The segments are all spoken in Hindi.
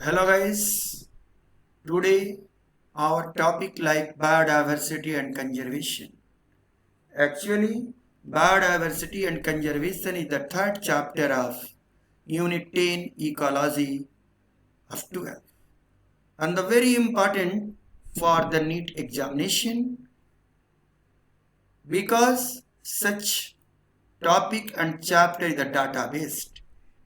Hello guys, today our topic like biodiversity and conservation. Actually, biodiversity and conservation is the third chapter of Unit 10 Ecology of 12 and the very important for the NEET examination because such topic and chapter is the data based.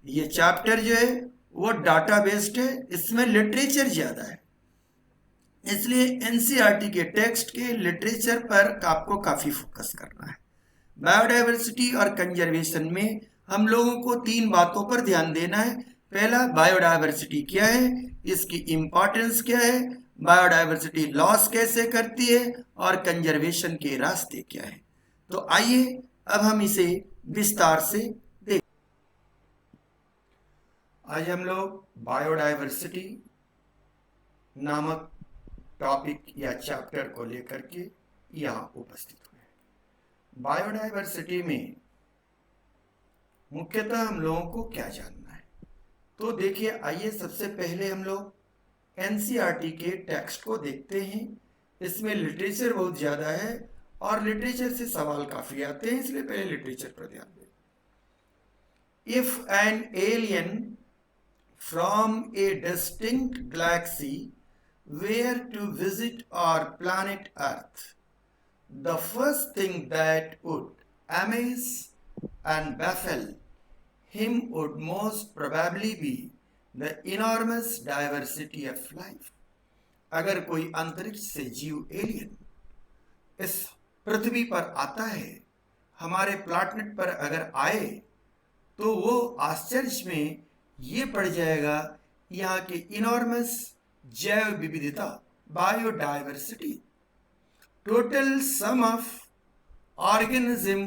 ये चैप्टर जो है वो डाटा बेस्ड है, इसमें लिटरेचर ज़्यादा है, इसलिए एनसीईआरटी के टेक्स्ट के लिटरेचर पर आपको काफ़ी फोकस करना है। बायोडाइवर्सिटी और कंजर्वेशन में हम लोगों को तीन बातों पर ध्यान देना है। पहला, बायोडाइवर्सिटी क्या है, इसकी इम्पोर्टेंस क्या है, बायोडाइवर्सिटी लॉस कैसे करती है और कंजर्वेशन के रास्ते क्या है। तो आइए अब हम इसे विस्तार से देखें। आज हम लोग बायोडाइवर्सिटी नामक टॉपिक या चैप्टर को लेकर के यहाँ उपस्थित हुए। बायोडाइवर्सिटी में मुख्यतः हम लोगों को क्या जानना है, तो देखिए, आइए सबसे पहले हम लोग एनसीईआरटी के टेक्स्ट को देखते हैं। इसमें लिटरेचर बहुत ज़्यादा है और लिटरेचर से सवाल काफ़ी आते हैं, इसलिए पहले लिटरेचर पर ध्यान दें। If an alien from a distinct galaxy were to visit our planet Earth, the first thing that would amaze and baffle him would most probably be the enormous diversity of life. अगर कोई अंतरिक्ष से जीव एलियन इस पृथ्वी पर आता है, हमारे प्लैनेट पर अगर आए, तो वो आश्चर्य में ये पड़ जाएगा यहाँ के इनॉर्मस जैव विविधता, biodiversity, total sum of organism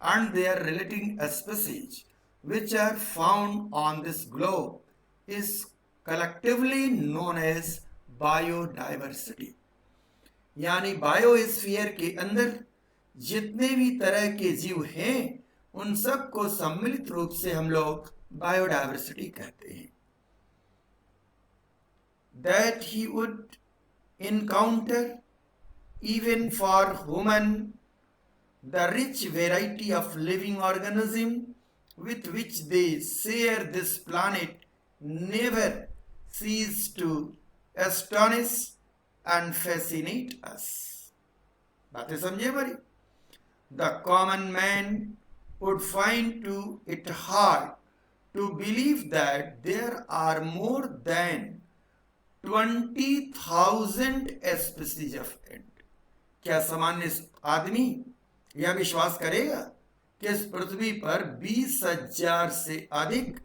and their relating species which are found on this globe is collectively known as biodiversity। यानी बायोस्फीयर के अंदर जितने भी तरह के जीव हैं उन सब को सम्मिलित रूप से हम लोग बायोडाइवर्सिटी कहते हैं। That he would encounter even for human the rich variety of living organism with which they share this planet never cease to astonish and fascinate us। बातें समझे बड़ी। The common man would find to it hard to believe that there are more than 20,000 species of ant। क्या सामान्य आदमी यह विश्वास करेगा कि इस पृथ्वी पर 20,000 से अधिक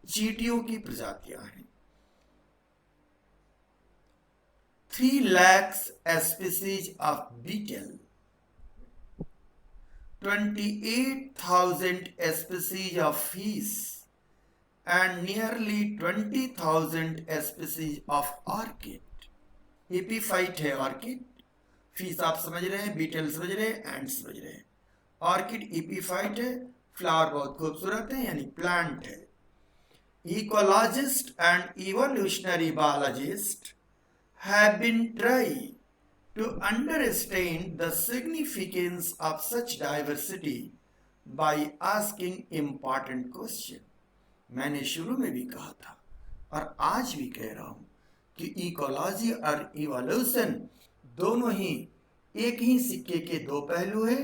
चींटियों की प्रजातियां हैं। 3 lakhs species of beetle, 28,000 species of fish and nearly 20,000 species of orchid। Epiphyte है ऑर्किड, फिश आप समझ रहे हैं, बीटल समझ रहे हैं, एंड समझ रहे हैं। ऑर्किड एपीफाइट है, फ्लावर बहुत खूबसूरत है, यानी प्लांट है। Ecologist and evolutionary biologist have been try to understand the significance of such diversity by asking important question। मैंने शुरू में भी कहा था और आज भी कह रहा हूं कि इकोलॉजी और इवोल्यूशन दोनों ही एक ही सिक्के के दो पहलू हैं।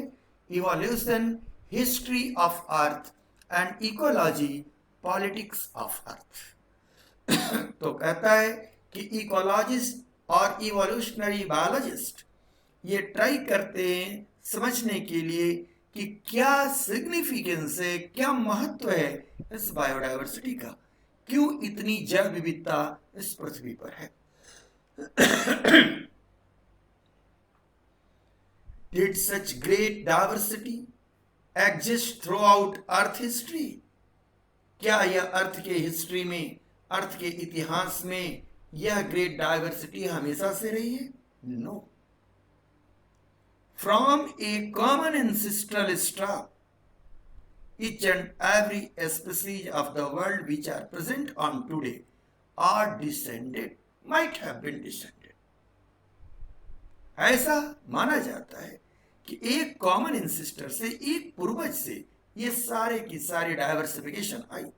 Evolution history of earth and ecology politics of earth. तो कहता है कि इकोलॉजिस्ट और इवोल्यूशनरी बायोलॉजिस्ट ये ट्राई करते हैं समझने के लिए कि क्या सिग्निफिकेंस है, क्या महत्व है इस बायोडाइवर्सिटी का, क्यों इतनी जैव विविधता इस पृथ्वी पर है। Did such great diversity exist throughout earth history? क्या यह अर्थ के हिस्ट्री में, अर्थ के इतिहास में यह ग्रेट डाइवर्सिटी हमेशा से रही है? No. From a common ancestral stock, each and every species of the world which are present on today are descended, might have been descended. ऐसा माना जाता है कि एक कॉमन इंसिस्टर से, एक पूर्वज से ये सारे की सारी diversification I.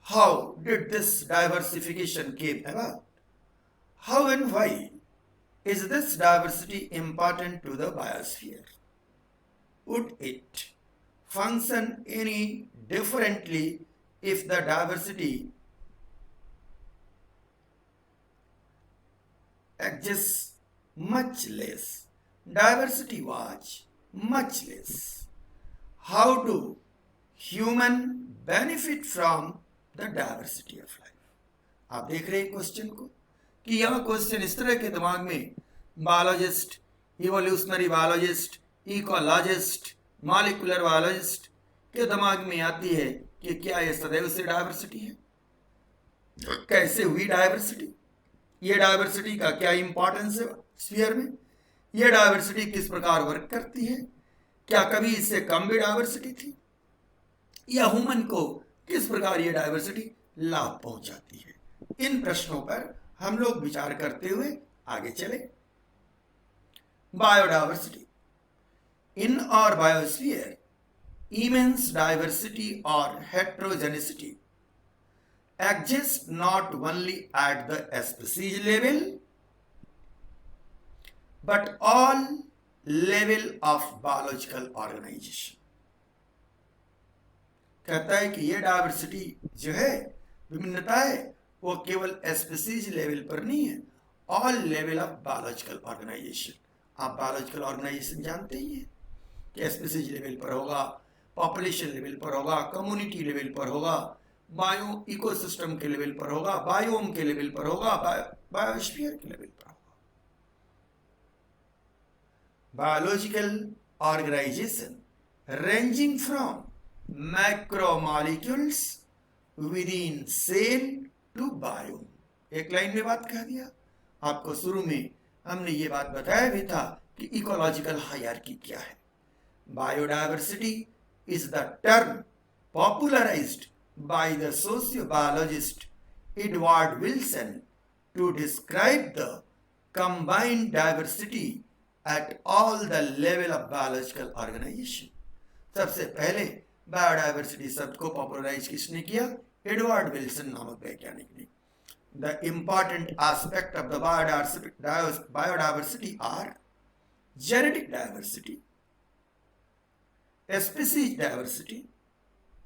How did this diversification came about? How and why is this diversity important to the biosphere? Would it function any differently if the diversity exists much less? Diversity was much less. How do human benefit from the diversity of life? आप देख रहे हैं क्वेश्चन को कि यह क्वेश्चन इस तरह के दिमाग में biologist, evolutionary biologist, ecologist, molecular biologist के दिमाग में आती है कि क्या यह सदैव से डाइवर्सिटी है, कैसे हुई डाइवर्सिटी, ये डाइवर्सिटी का क्या इंपॉर्टेंस है स्फीयर में, ये डाइवर्सिटी किस प्रकार वर्क करती है, क्या कभी इससे कम भी डाइवर्सिटी थी, या ह्यूमन को किस प्रकार ये डाइवर्सिटी लाभ पहुंचाती है। इन प्रश्नों पर हम लोग विचार करते हुए आगे चले। बायोडाइवर्सिटी इन और biosphere, immense diversity or heterogeneity exists not only at the species level but all level of biological organization। कहता है कि ये डाइवर्सिटी जो है, विभिन्नता है, वो केवल स्पीसीज लेवल पर नहीं है, all level of biological organisation. आप बायोलॉजिकल ऑर्गेनाइजेशन जानते ही हैं कि स्पीसीज लेवल पर होगा, पॉपुलेशन लेवल पर होगा, कम्युनिटी लेवल पर होगा, बायो इकोसिस्टम के लेवल पर होगा, बायोम के लेवल पर होगा, बायोस्फीयर के लेवल पर होगा। Biological organisation ranging from macromolecules within cell to biome. एक लाइन में बात कह दिया आपको। शुरू में हमने ये बात बताया भी था कि इकोलॉजिकल हायरार्की क्या है। Biodiversity is the term popularized by the sociobiologist Edward Wilson to describe the combined diversity at all the level of biological organization। सबसे पहले बायोडाइवर्सिटी शब्द को पॉपुलराइज किसने किया? एडवर्ड विल्सन नामक वैज्ञानिक ने। The important aspect of the biodiversity are genetic diversity, species diversity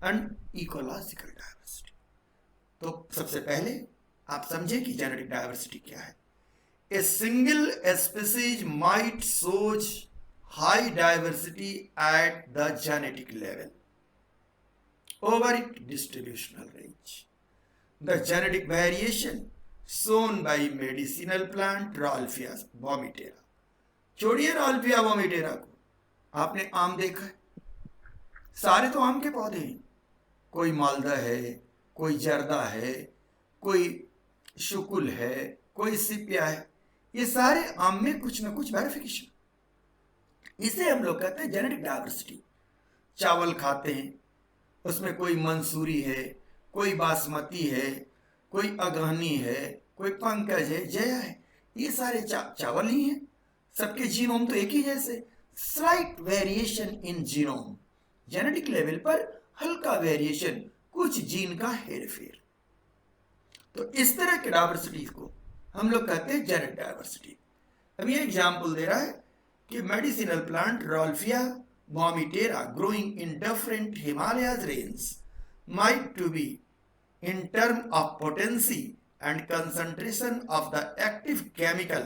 and ecological diversity। तो सबसे पहले आप समझे कि जेनेटिक डाइवर्सिटी क्या है। A single species might shows high diversity at the genetic level over its distributional range। The genetic variation shown by medicinal plant Ralphia vomitera। छोड़िए राल्फिया वोमिटेरा को, आपने आम देखा है, सारे तो आम के पौधे हैं, कोई मालदा है, कोई जर्दा है, कोई शुकुल है, कोई सिपिया है, ये सारे आम में कुछ ना कुछ वेरिफिकेशन। इसे हम लोग कहते हैं जेनेटिक डाइवर्सिटी। चावल खाते हैं, उसमें कोई मंसूरी है, कोई बासमती है, कोई अगहनी है, कोई पंकज है, जया है, ये सारे चावल ही हैं। सबके जीनोम तो एक ही जैसे, slight variation in genome, genetic level पर हल्का वेरिएशन, कुछ जीन का हेरफेर। तो इस तरह के डाइवर्सिटी को हम लोग कहते हैं जेनेटिक डाइवर्सिटी। अब ये एग्जाम्पल दे रहा है कि medicinal plant rauwolfia vomitera growing in different Himalayas range might to be in term of potency and concentration of the active chemical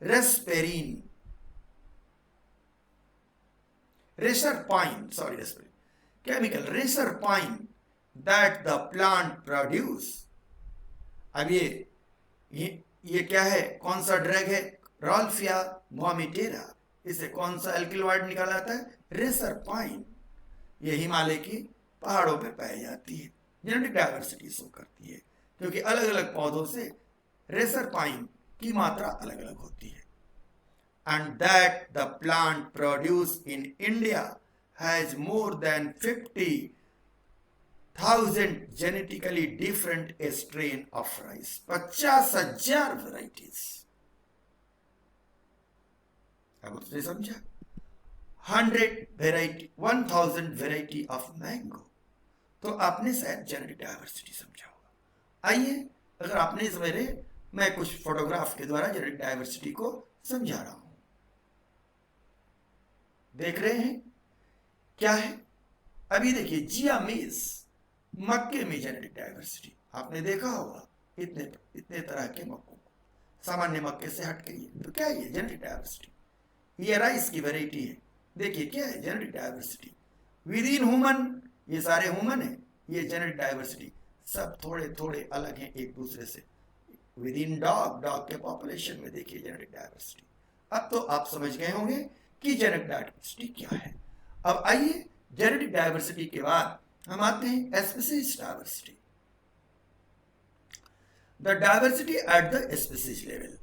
reserpine that the plant produce। अब ये क्या है, कौन सा ड्रग है? रॉल्फिया वोमिटेरा। इसे कौन सा एल्किलॉइड निकाला जाता है? रेसरपाइन। ये हिमालय की पहाड़ों पर पाई जाती है। जेनेटिक डाइवर्सिटी शो करती है क्योंकि अलग अलग पौधों से रेसरपाइन की मात्रा अलग अलग होती है। And that the plant produce in India has more than 50,000 1000 genetically different strain of rice, 50,000 varieties. अब उसने समझा 1000 वेराइटी ऑफ मैंगो, तो आपने शायद जेनेटिक डाइवर्सिटी समझा होगा। आइए, अगर आपने समझे, मैं कुछ फोटोग्राफ के द्वारा जेनेटिक डाइवर्सिटी को समझा रहा हूं। देख रहे हैं क्या है? अभी देखिए, जिया मेज, मक्के में जेनेटिक डाइवर्सिटी आपने देखा होगा, इतने इतने तरह के मक्कों को, सामान्य मक्के से हट गई है, तो क्या है जेनेटिक डाइवर्सिटी? ये राइस की वैरायटी है, देखिए क्या है genetic diversity. With in human, ये सारे ह्यूमन है, ये जेनेटिक डाइवर्सिटी सब थोड़े थोड़े अलग हैं एक दूसरे से। विद इन डॉग, डॉग के पॉपुलेशन में देखिए जेनेटिक डाइवर्सिटी। अब तो आप समझ गए होंगे कि जेनेटिक डाइवर्सिटी क्या है। अब आइए, जेनेटिक डाइवर्सिटी के बाद हम आते हैं species diversity. The diversity at the species level,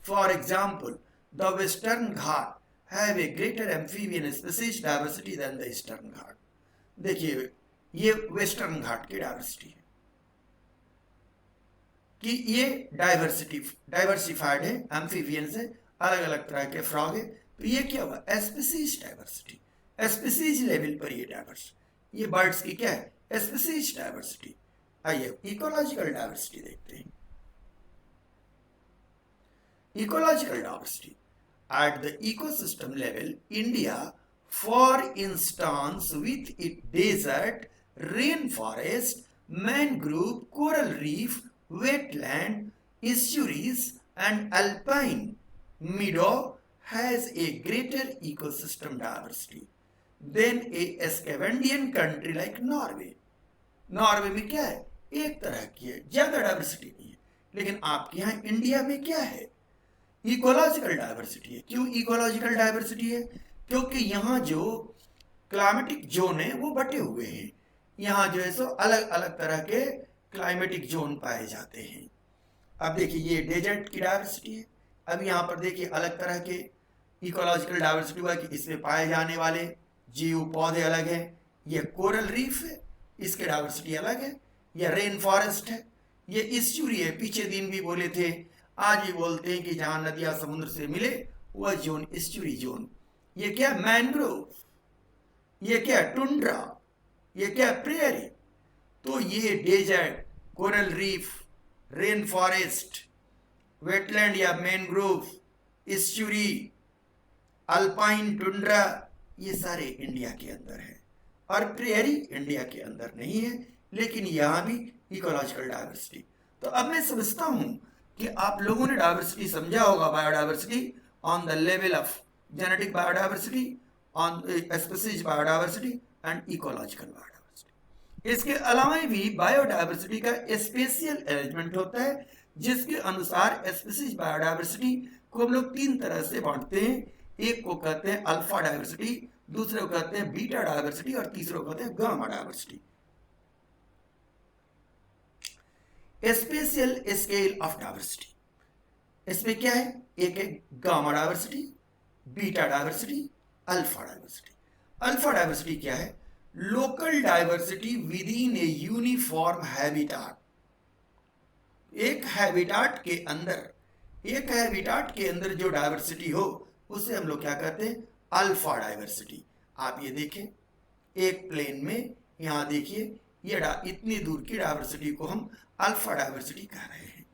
for example the western Ghat have a greater amphibian species diversity than the eastern घाट। देखिए, ये वेस्टर्न घाट की डाइवर्सिटी है कि ये डाइवर्सिफाइड है, एम्फीबियंस है, अलग अलग तरह के फ्रॉग है। तो ये क्या हुआ? Species diversity. स्पीशीज लेवल पर ये डाइवर्सिटी, ये बर्ड्स की क्या है? Species diversity. आइए इकोलॉजिकल डाइवर्सिटी देखते हैं। Ecological diversity at the ecosystem level, India, for instance, with its desert, rainforest, mangrove, coral reef, wetland, estuaries, and alpine meadow, has a greater ecosystem diversity than a Scandinavian country like Norway. Norway में क्या है? एक तरह की है, ज्यादा डाइवर्सिटी नहीं है। लेकिन आपके यहाँ इंडिया में क्या है? इकोलॉजिकल डाइवर्सिटी है। क्यों इकोलॉजिकल डाइवर्सिटी है? क्योंकि यहाँ जो क्लाइमेटिक जोन है वो बटे हुए हैं। यहाँ जो है सो अलग अलग तरह के क्लाइमेटिक जोन पाए जाते हैं। अब देखिए, ये डेजर्ट की डाइवर्सिटी है। अब यहाँ पर देखिए अलग तरह के इकोलॉजिकल डाइवर्सिटी हुआ कि इसमें पाए जाने वाले जीव पौधे अलग हैं। ये कोरल रीफ है, इसकी डाइवर्सिटी अलग है। यह रेन फॉरेस्ट है। ये इस्चुरी है, पीछे दिन भी बोले थे, आज भी बोलते हैं कि जहां नदियां समुद्र से मिले वह जोन इस्चुरी जोन। ये क्या? मैंग्रोव। ये क्या? टुंड्रा। ये क्या? प्रेयरी। तो ये desert, coral reef, rain forest, wetland या मैंग्रोव, इस्चुरी, अल्पाइन, टुंड्रा, ये सारे इंडिया के अंदर है। और प्रेयरी इंडिया के अंदर नहीं है, लेकिन यहां भी इकोलॉजिकल डाइवर्सिटी। तो अब मैं समझता हूं कि आप लोगों ने डाइवर्सिटी समझा होगा, biodiversity on the level of genetic biodiversity, on species biodiversity and ecological biodiversity. इसके अलावा भी बायोडाइवर्सिटी का स्पेशियल अरेंजमेंट होता है, जिसके अनुसार स्पीशीज बायोडाइवर्सिटी को हम लोग तीन तरह से बांटते हैं। एक को कहते हैं अल्फा डाइवर्सिटी, दूसरे को कहते हैं बीटा डाइवर्सिटी, और तीसरे को कहते हैं gamma diversity. Spatial scale of diversity, इसमें क्या है? एक है gamma diversity, beta diversity, alpha diversity. Alpha diversity क्या है? Local diversity within a uniform habitat. एक हैबिटाट के अंदर जो डाइवर्सिटी हो उसे हम लोग क्या कहते हैं? Alpha diversity. आप ये देखें, एक प्लेन में यहां देखिए, ये इतनी दूर की डाइवर्सिटी को हम अल्फा डाइवर्सिटी कह रहे हैं।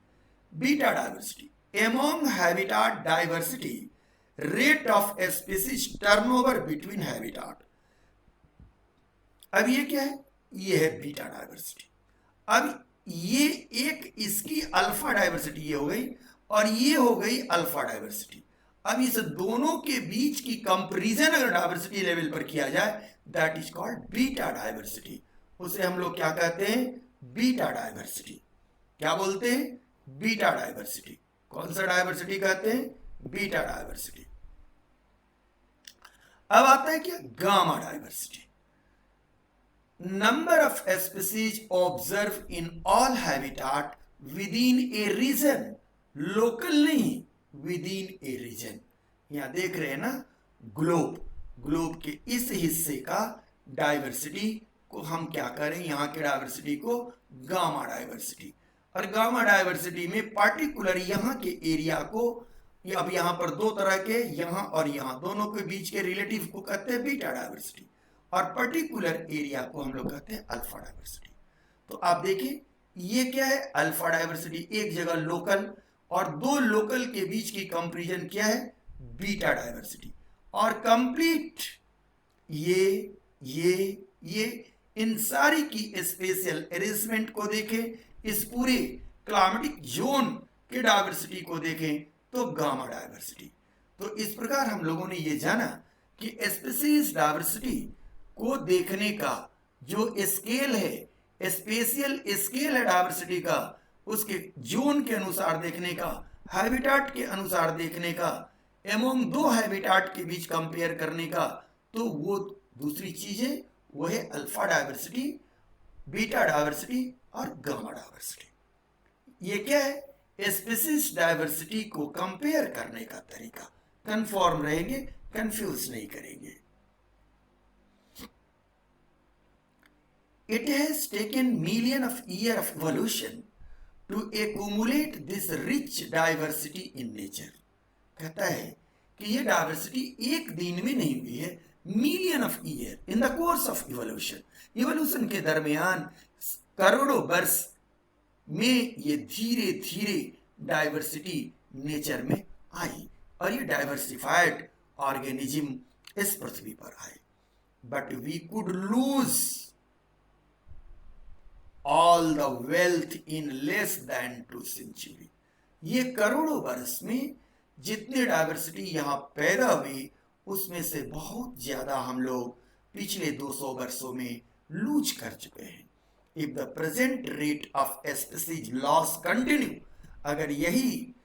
Beta diversity, among habitat diversity, rate of species turnover between habitat. अब ये क्या है? ये है बीटा डाइवर्सिटी। अब ये एक इसकी अल्फा डाइवर्सिटी ये हो गई, और ये हो गई अल्फा डाइवर्सिटी। अब इस दोनों के बीच की कंपैरिजन अगर डाइवर्सिटी लेवल पर किया जाए, that is called beta diversity. उसे हम लोग क्या कहते हैं? Beta diversity. क्या बोलते हैं? Beta diversity. कौन सा डाइवर्सिटी कहते हैं? Beta diversity. अब आता है क्या? Gamma diversity. Number of species observe in all habitat within a region, local नहीं, विद इन ए रीजन। यहां देख रहे हैं ना, ग्लोब के इस हिस्से का डाइवर्सिटी को हम क्या करें, यहाँ के डाइवर्सिटी को गामा डाइवर्सिटी, और गामा डाइवर्सिटी में पार्टिकुलर यहाँ के एरिया को, अब यहाँ पर दो तरह के, यहाँ और यहाँ दोनों के बीच के रिलेटिव को कहते हैं बीटा डाइवर्सिटी, और पर्टिकुलर एरिया को हम लोग कहते हैं अल्फा डाइवर्सिटी। तो आप देखिए ये क्या है, अल्फा डाइवर्सिटी, एक जगह लोकल, और दो लोकल के बीच की कंपैरिजन क्या है, बीटा डाइवर्सिटी। और कंप्लीट ये इन सारी की स्पेशल अरेंजमेंट को देखें, इस पूरे क्लाइमेटिक जोन के डाइवर्सिटी को देखें तो गामा डाइवर्सिटी। तो इस प्रकार हम लोगों ने ये जाना कि स्पीशीज डाइवर्सिटी को देखने का जो स्केल है, स्पेशियल स्केल है डाइवर्सिटी का, उसके जोन के अनुसार देखने का, हैबिटाट के अनुसार देखने का, एमोंग दो हैबिटाट के बीच कंपेयर करने का, तो वो दूसरी चीज है, वो है अल्फा डाइवर्सिटी, बीटा डाइवर्सिटी और गामा डाइवर्सिटी। ये क्या है, स्पीशीज डाइवर्सिटी को कंपेयर करने का तरीका। कंफॉर्म रहेंगे, कंफ्यूज नहीं करेंगे। It has taken millions of years of evolution to accumulate this rich diversity in nature. कहता है कि ये डाइवर्सिटी एक दिन में नहीं हुई है, million of year in the course of evolution, evolution के दरमियान करोड़ों वर्ष में ये धीरे धीरे डाइवर्सिटी नेचर में आई, और ये डाइवर्सिफाइड ऑर्गेनिज्म इस पृथ्वी पर आए। But we could lose all the wealth in less than 2 centuries। ये करोड़ों वर्ष में जितने डाइवर्सिटी यहाँ पैदा हुई, उसमें से बहुत ज्यादा हम लोग पिछले 200 वर्षों में लूज कर चुके हैं। If the present rate of species loss continue, अगर यही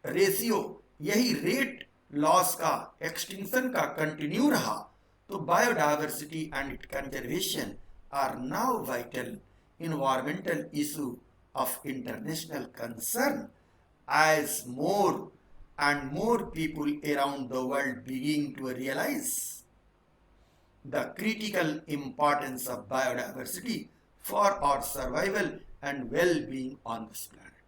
रेशियो, यही रेट लॉस का, एक्सटिंक्शन का कंटिन्यू रहा, तो biodiversity and it conservation are now vital environmental issue of international concern, as more and more people around the world begin to realize the critical importance of biodiversity for our survival and well-being on this planet।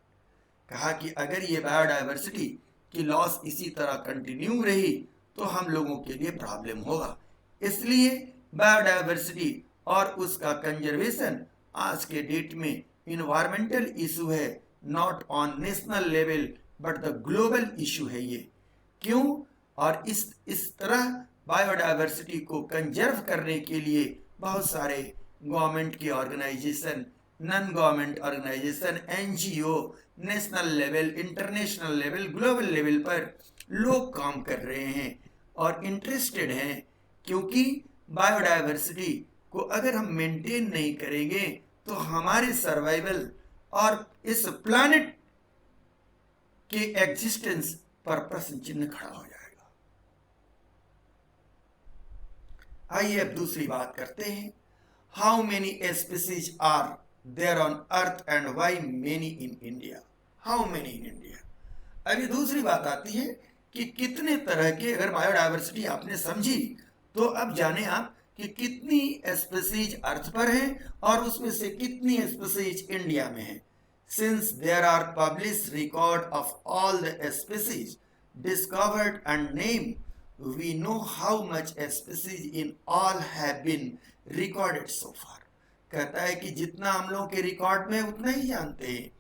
कहा कि अगर ये बायोडाइवर्सिटी की लॉस इसी तरह कंटिन्यू रही तो हम लोगों के लिए प्रॉब्लम होगा। इसलिए बायोडाइवर्सिटी और उसका कंजर्वेशन आज के डेट में इन्वायरमेंटल इशू है, not on national level but the global issue है ये। क्यों? और इस तरह बायोडाइवर्सिटी को कंजर्व करने के लिए बहुत सारे गवर्नमेंट की organisation, non government organisation, NGO, national level, international level, global level पर लोग काम कर रहे हैं और इंटरेस्टेड हैं, क्योंकि बायोडाइवर्सिटी को अगर हम मेंटेन नहीं करेंगे तो हमारे सर्वाइवल और इस प्लैनेट के एग्जिस्टेंस पर प्रश्न चिन्ह खड़ा हो जाएगा। आइए अब दूसरी बात करते हैं। How many species are there on earth and why many in India? How many in India? अभी दूसरी बात आती है कि कितने तरह के, अगर बायोडाइवर्सिटी आपने समझी तो अब जाने आप कि कितनी स्पीशीज अर्थ पर हैं और उसमें से कितनी स्पीशीज इंडिया में हैं। Since there are publish record of all the species discovered and name, we know how much species in all have been recorded so far. कहता है कि जितना हम लोगों के रिकॉर्ड में उतना ही जानते हैं,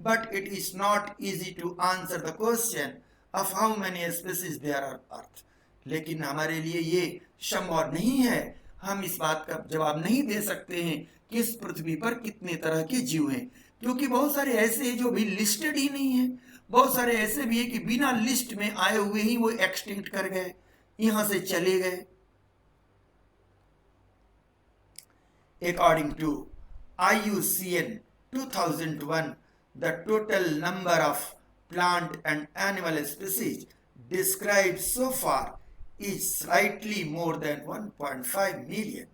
but it is not easy to answer the question of how many species there on earth. लेकिन हमारे लिए ये संभव नहीं है, हम इस बात का जवाब नहीं दे सकते हैं कि इस पृथ्वी पर कितने तरह के जीव हैं, क्योंकि बहुत सारे ऐसे हैं जो भी लिस्टेड ही नहीं है, बहुत सारे ऐसे भी हैं कि बिना लिस्ट में आए हुए ही वो एक्सटिंक्ट कर गए, यहां से चले गए। According to IUCN 2001, the total number of plant and animal species described so far is slightly more than 1.5 million.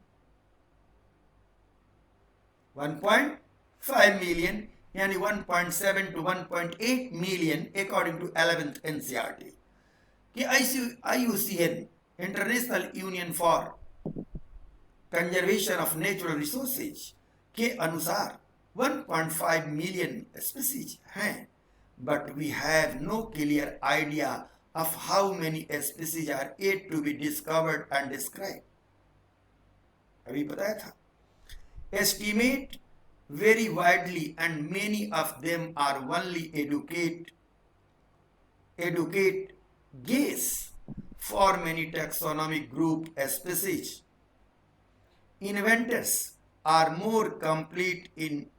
1.5 million यानी 1.7 to 1.8 million according to 11th NCERT कि IUCN International Union for Conservation of Natural Resources के अनुसार 1.5 मिलियन स्पीसीज हैं, but we have no clear idea of how many species are yet to be discovered and described. अभी बताया था. Estimate vary widely and many of them are only educate guess for many taxonomic group species. Inventors are more complete in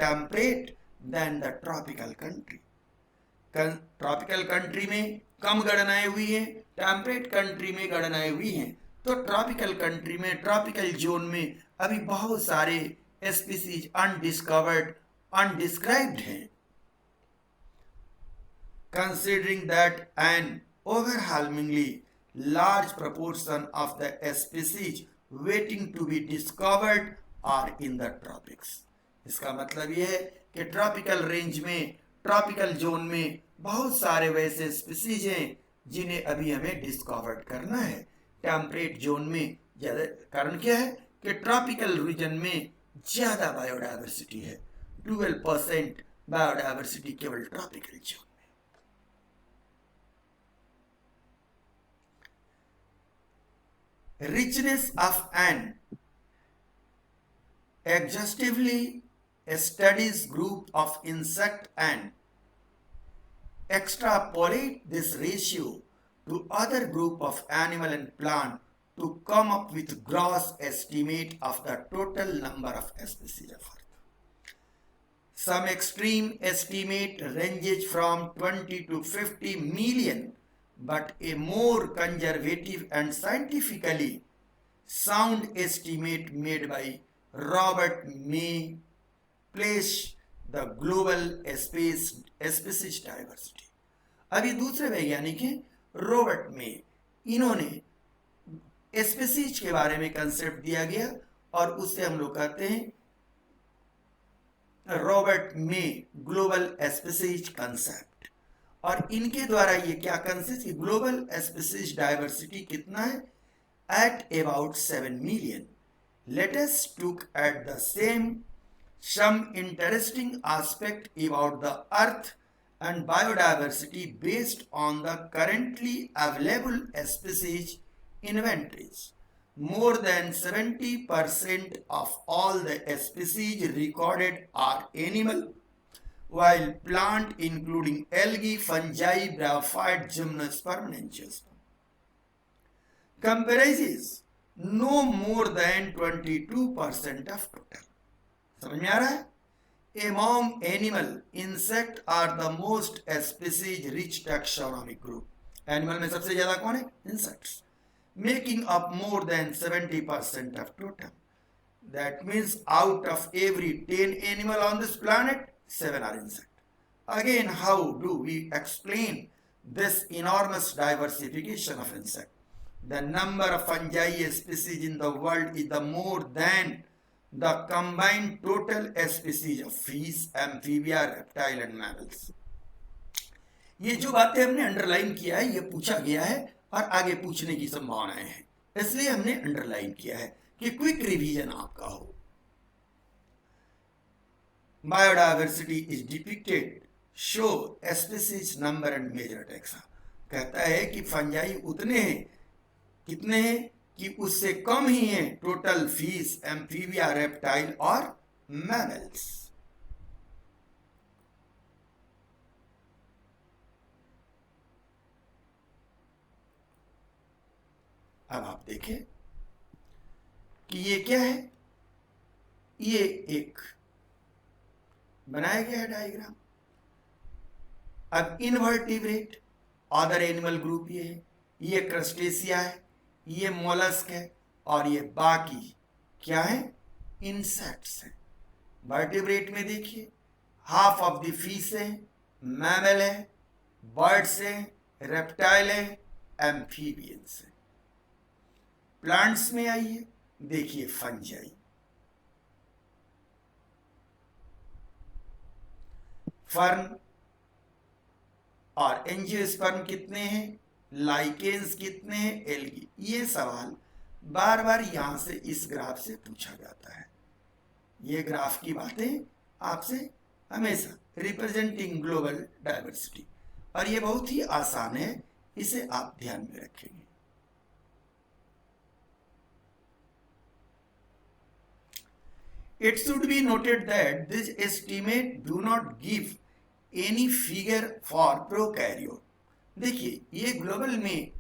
temperate than the tropical country. Tropical country में कम गणनाएं हुई हैं, टेम्परेट कंट्री में गणनाएं हुई हैं. तो ट्रॉपिकल कंट्री में, ट्रॉपिकल जोन में अभी बहुत सारे स्पीसीज अनडिस्कवर्ड, अनडिस्क्राइब्ड हैं. Considering that an overwhelmingly large proportion of the species waiting to be discovered are in the tropics. इसका मतलब यह है कि ट्रॉपिकल रेंज में, ट्रॉपिकल जोन में बहुत सारे वैसे स्पीसीज हैं जिन्हें अभी हमें डिस्कवर करना है. टेम्परेट जोन में ज्यादा, कारण क्या है कि ट्रॉपिकल रीजन में ज्यादा बायोडायवर्सिटी है. 12% बायोडायवर्सिटी केवल ट्रॉपिकल जोन में. Richness of an exhaustively studies group of insect and extrapolate this ratio to other group of animal and plant to come up with gross estimate of the total number of species of Earth. Some extreme estimate ranges from 20 to 50 million, but a more conservative and scientifically sound estimate made by Robert May place the global species diversity. अभी दूसरे वैज्ञानिक हैं रॉबर्ट मे. इन्होंने स्पीसीज के बारे में कंसेप्ट दिया गया और उससे हम लोग कहते हैं रॉबर्ट मे ग्लोबल स्पीसीज कंसेप्ट. और इनके द्वारा ये क्या कंसेप्ट, ग्लोबल स्पीसीज डाइवर्सिटी कितना है, at about 7 million. Let us look at the some interesting aspect about the earth and biodiversity based on the currently available species inventories. More than 70% of all the species recorded are animal, while plant including algae, fungi, bryophyte, gymnosperm and angiosperm comprises no more than 22% of total. समझ में आ रहा है? Among animal, insect are the most species rich taxonomic group. Animal में सबसे ज्यादा कौन है? Insects, making up more than 70% of total. That means out of every 10 animal on this planet, 7 are insect. Again, how do we explain this enormous diversification of insect? The number of fungi species in the world is the more than the combined total species of fish, amphibia, reptile and mammals. ये जो बातें हमने अंडरलाइन किया है, ये पूछा गया है और आगे पूछने की संभावनाएं हैं, इसलिए हमने अंडरलाइन किया है कि क्विक रिवीजन आपका हो. Biodiversity is depicted show species number and major taxa. कहता है कि फंजाई उतने हैं, कितने हैं कि उससे कम ही हैं टोटल फिश, एम्फीबिया, रेप्टाइल और मैमल्स. अब आप देखें कि ये क्या है. ये एक बनाया गया है डायग्राम. अब इनवर्टिब्रेट अदर एनिमल ग्रुप ये है, ये क्रस्टेशिया है, ये मोलस्क है और ये बाकी क्या है, इंसेक्ट्स हैं. वर्टिब्रेट में देखिए हाफ ऑफ द फिश है, मैमल है, बर्ड्स है, रेप्टाइल है, एम्फीबियंस है. प्लांट्स में आइए, देखिए फंजाई, फर्न और एंजियोस्पर्म कितने हैं, लाइकेंस कितने हैं, एल्गी. ये सवाल बार बार यहां से इस ग्राफ से पूछा जाता है। ये ग्राफ की बातें आपसे हमेशा रिप्रेजेंटिंग ग्लोबल डाइवर्सिटी, और ये बहुत ही आसान है, इसे आप ध्यान में रखेंगे। It should be noted that this estimate do not give any figure for prokaryote। देखिए, ये ग्लोबल में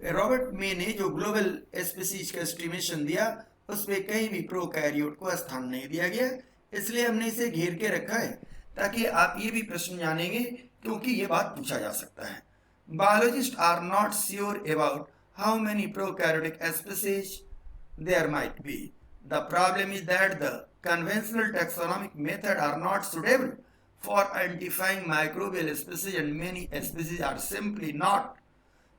रॉबर्ट मे ने जो ग्लोबल स्पीसीज का एस्टिमेशन दिया उसमें कहीं भी प्रोकैरियोट को स्थान नहीं दिया गया, इसलिए हमने इसे घेर के रखा है ताकि आप ये भी प्रश्न जानेंगे, क्योंकि ये बात पूछा जा सकता है। Biologist are not sure about how many prokaryotic species there might be. The problem is that the conventional taxonomic method are not suitable for identifying microbial species, and many species are simply not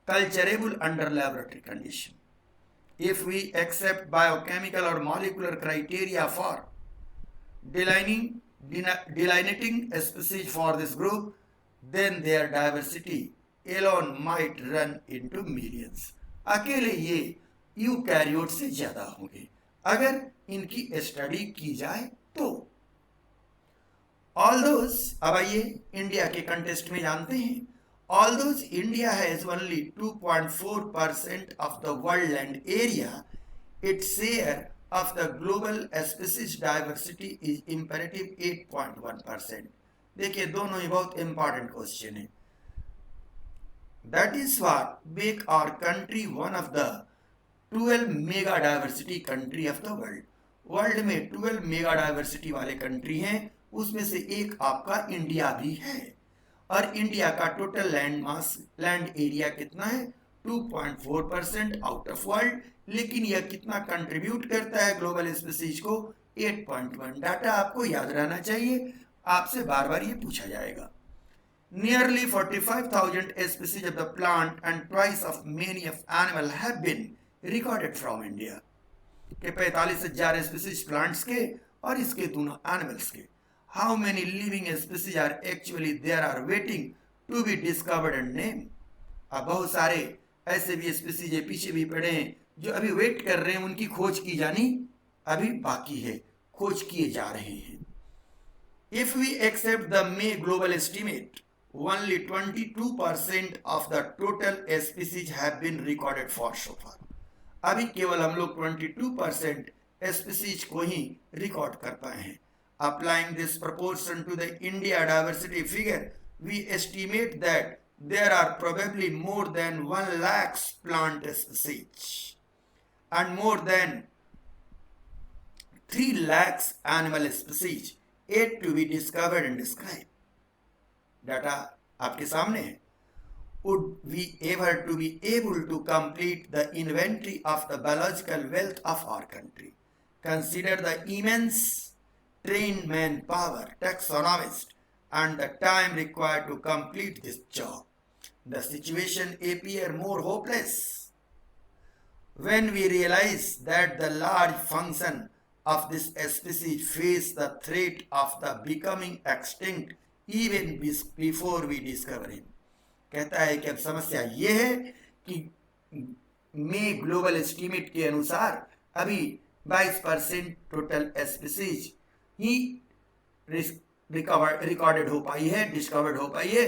culturable under laboratory condition. If we accept biochemical or molecular criteria for delineating species for this group, then their diversity alone might run into millions। अकेले ये यूकैरियोट से ज्यादा होंगे अगर इनकी स्टडी की जाए तो। ऑल्दोज, अब आइए इंडिया के कंटेस्ट में जानते हैं। Although India has only 2.4% of the world land area, its share of the global species diversity is imperative 8.1%। देखिए, दोनों ही बहुत इंपॉर्टेंट क्वेश्चन है। That is what make our country one of the 12 mega diversity country of the world. World में 12 मेगा डाइवर्सिटी वाले कंट्री हैं, उसमें से एक आपका इंडिया भी है। और इंडिया का टोटल लैंड एरिया कितना है? 2.4% आउट ऑफ वर्ल्ड। लेकिन यह कितना कंट्रीब्यूट करता है ग्लोबल स्पीसीज को? 8.1। डाटा आपको याद रहना चाहिए, आपसे बार बार ये पूछा जाएगा। Nearly 45,000 species of the plant and twice of many of animal have been recorded from India। के 45,000 स्पीसीज प्लांट्स के और इसके दोनों एनिमल्स के। How many living species are actually there are waiting to be discovered and name. अब बहुत सारे ऐसे भी स्पीसीज पीछे भी पड़े हैं जो अभी वेट कर रहे हैं, उनकी खोज की जानी अभी बाकी है, खोज किए जा रहे हैं। If we accept the May global estimate, only 22% of the total species have been recorded for so far। अभी केवल हम लोग 22% स्पीसीज को ही रिकॉर्ड कर पाए हैं। Applying this proportion to the India diversity figure, we estimate that there are probably more than 1 lakh plant species and more than 3 lakhs animal species yet to be discovered and described। Data आपके सामने है। Would we ever to be able to complete the inventory of the biological wealth of our country? Consider the immense trained manpower, taxonomists, and the time required to complete this job. The situation appears more hopeless when we realize that the large function of this species face the threat of the becoming extinct even before we discover him। कहता है कि अब समस्या ये है कि मे ग्लोबल एस्टीमेट के अनुसार अभी 22% टोटल स्पीसीज ही रिकॉर्डेड हो पाई है, डिस्कवर्ड हो पाई है।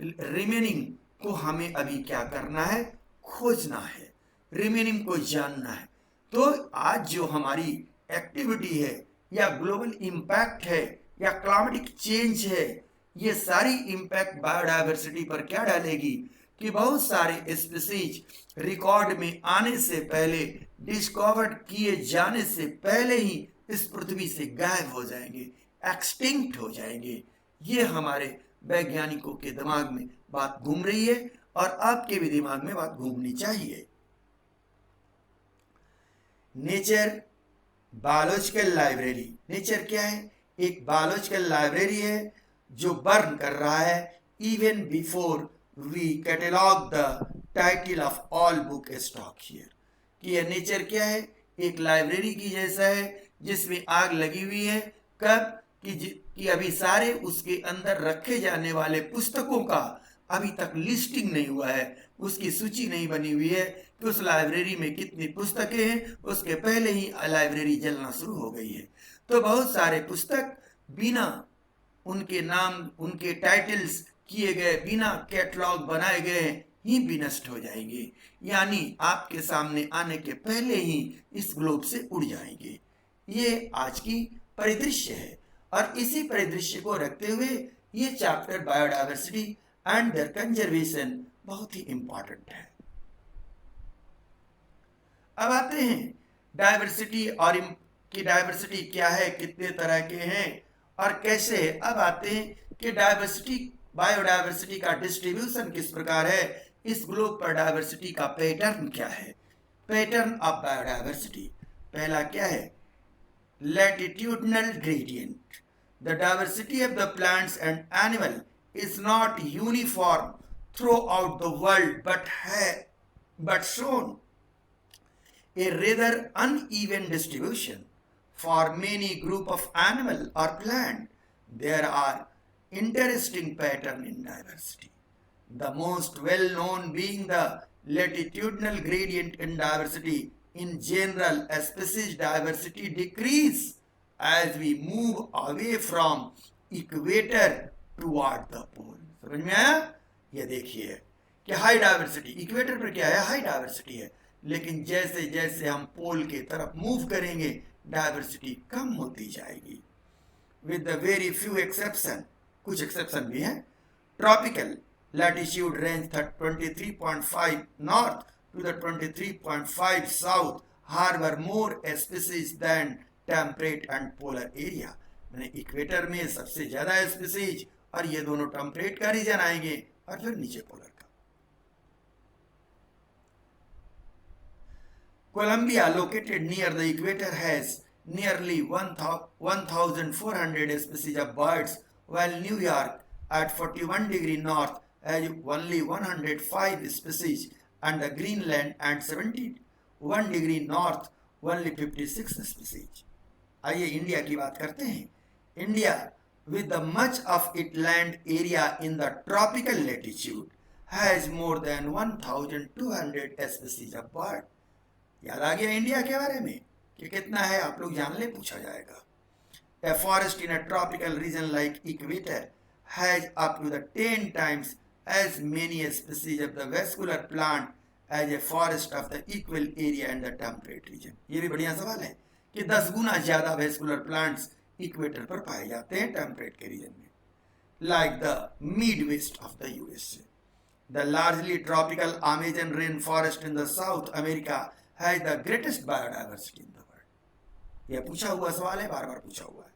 रिमेनिंग को हमें अभी क्या करना है? खोजना है, रिमेनिंग को जानना है। तो आज जो हमारी एक्टिविटी है या ग्लोबल इंपैक्ट है या क्लाइमेटिक चेंज है, ये सारी इंपैक्ट बायोडाइवर्सिटी पर क्या डालेगी कि बहुत सारे स्पीसीज रिकॉर्ड में आने से पहले, डिस्कवर्ड किए जाने से पहले ही इस पृथ्वी से गायब हो जाएंगे, एक्सटिंक्ट हो जाएंगे। ये हमारे वैज्ञानिकों के दिमाग में बात घूम रही है और आपके भी दिमाग में बात घूमनी चाहिए। Nature biological library. नेचर क्या है? एक बायोलॉजिकल लाइब्रेरी है जो बर्न कर रहा है even before we catalogue the title of all book stock here. कि यह नेचर क्या है? एक लाइब्रेरी की जैसा है जिसमें आग लगी हुई है। कब? कि अभी सारे उसके अंदर रखे जाने वाले पुस्तकों का अभी तक लिस्टिंग नहीं हुआ है, उसकी सूची नहीं बनी हुई है, कि उस लाइब्रेरी में कितनी पुस्तकें हैं, उसके पहले ही लाइब्रेरी जलना शुरू हो गई है। तो बहुत सारे पुस्तक बिना उनके नाम, उनके टाइटल्स किए गए, बिना कैटलॉग बनाए गए ही भी नष्ट हो जाएंगे, यानी आपके सामने आने के पहले ही इस ग्लोब से उड़ जाएंगे। ये आज की परिदृश्य है और इसी परिदृश्य को रखते हुए ये chapter biodiversity and their conservation बहुत ही इंपॉर्टेंट है। अब आते हैं डायवर्सिटी और कि डायवर्सिटी क्या है, कितने तरह के हैं और कैसे है। अब आते हैं कि डायवर्सिटी, बायोडायवर्सिटी का डिस्ट्रीब्यूशन किस प्रकार है, इस ग्लोब पर डायवर्सिटी का पैटर्न क्या है। पैटर्न ऑफ बायोडायवर्सिटी, पहला क्या है, latitudinal gradient. The diversity of the plants and animal is not uniform throughout the world but shown a rather uneven distribution. For many group of animal or plant, there are interesting pattern in diversity. The most well known being the latitudinal gradient in diversity. In general, species diversity decrease as we move away from equator toward the pole. समझ में आया? ये देखिए कि हाई डायवर्सिटी, इक्वेटर पर क्या है, हाई डायवर्सिटी है, लेकिन जैसे जैसे हम पोल के तरफ मूव करेंगे डायवर्सिटी कम होती जाएगी। With the very few exception, कुछ एक्सेप्शन भी हैं। Tropical latitude range 23.5 north to the 23.5 south harbor more species than temperate and polar area. मैंने इक्वेटर में सबसे ज्यादा स्पीसीज और ये दोनों टेम्परेट का रीजन आएंगे और फिर नीचे पोलर का। Colombia, located near the equator, has nearly 1,400 species of birds, while New York at 41 degree north has only 105 species, and the Greenland at 71 degree north only 56 species. आइए इंडिया की बात करते हैं। India with the much of its land area in the tropical latitude has more than 1,200 species of bird. याद आ गया इंडिया के बारे में कि कितना है, आप लोग जान ले, पूछा जाएगा। A forest in a tropical region like equator has up to the 10 times as many species of the vascular plant as a forest of the equal area in the temperate region. ये भी बढ़िया सवाल है कि 10 गुना ज्यादा वेस्कुलर प्लांट्स इक्वेटर पर पाए जाते हैं टेम्परेट के रीजन में। Like the Midwest of the USA, the largely tropical Amazon rainforest in the South America has the greatest biodiversity in the world. यह पूछा हुआ सवाल है, बार बार पूछा हुआ है।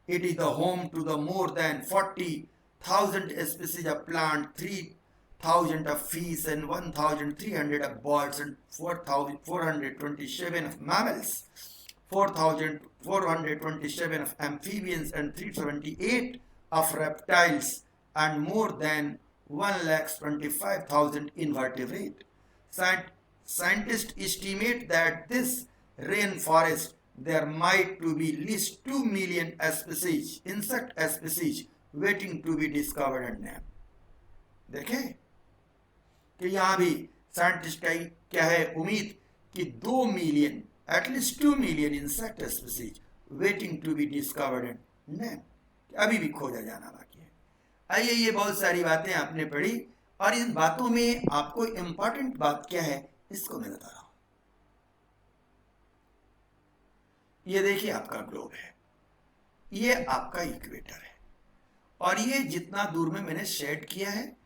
It is the home to the more than 40,000 species of plant, 3,000 of fish, and 1,300 of birds, and 4,427 of mammals, 4,427 of amphibians, and 378 of reptiles, and more than 1,25,000 invertebrate. Scientists estimate that this rainforest there might to be at least 2 million species, insect species, waiting to be discovered and named. देखें कि यहाँ भी साइंटिस्ट का क्या है उम्मीद कि 2 million, at least 2 million insect species waiting to be discovered and named, अभी भी खोजा जाना बाकी है। आइए, ये बहुत सारी बातें आपने पढ़ी और इन बातों में आपको इंपॉर्टेंट बात क्या है इसको मैं बता रहा हूं। ये देखिए आपका ग्लोब है, ये आपका इक्वेटर है और ये जितना दूर में मैंने शेड किया है